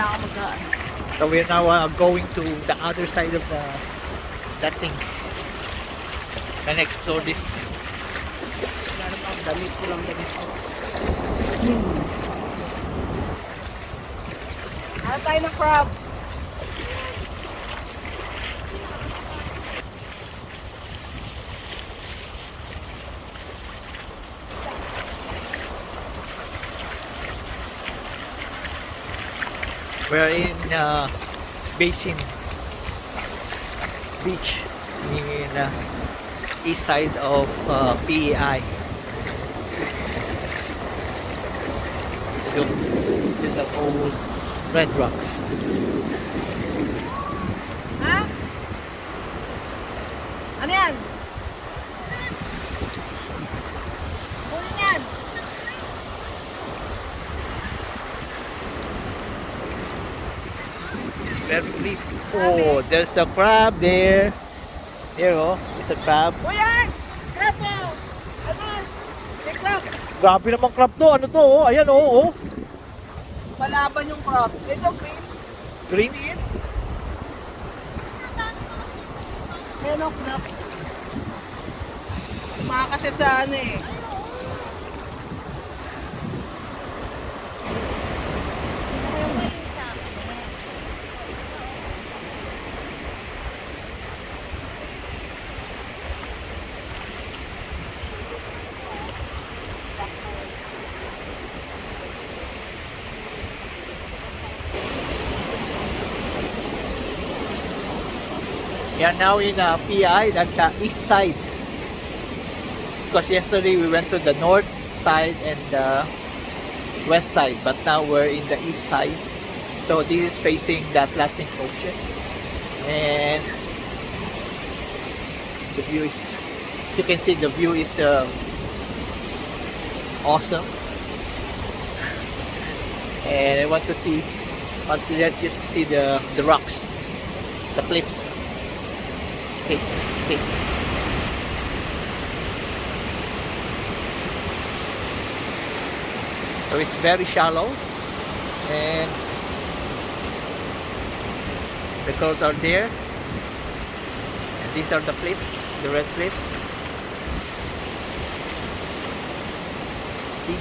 ako mag-ano. So we're now going to the other side of that thing and explore this. Lalo pa ang damit ko lang damit ko. Ano tayo ng crab? We're in Basin Beach in east side of PEI. Look, these are old red rocks. Ha? Ano yan? Kunin yan. It's very deep. Oh, there's a crab there. There, oh, it's a crab. O yan! Crab po! Ano? May crab! Grabe naman crab to. Ano to? Oh, ayan, oh, oh. Palaban yung crab. Ito, green. Green. Green. Ayan o, crab. Tumaka siya sa ano eh. We are now in PI, that's the east side. Because yesterday we went to the north side and the west side, but now we're in the east side. So this is facing the Atlantic Ocean, and the view is, as you can see, the view is awesome. And I want to let you to see the rocks, the cliffs. Okay, okay. So it's very shallow, and the clouds are there, and these are the cliffs, the red cliffs. See?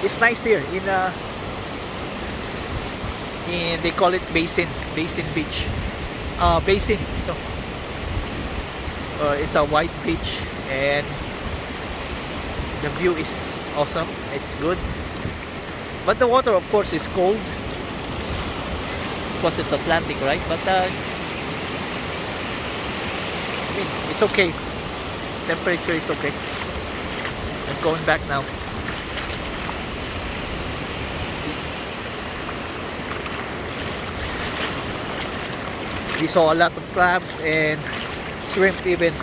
It's nice here in they call it Basin Beach. Basin. So it's a white beach, and the view is awesome. It's good, but the water, of course, is cold because it's Atlantic, right? But I mean, it's okay. Temperature is okay. I'm going back now. We saw a lot of crabs and shrimp even.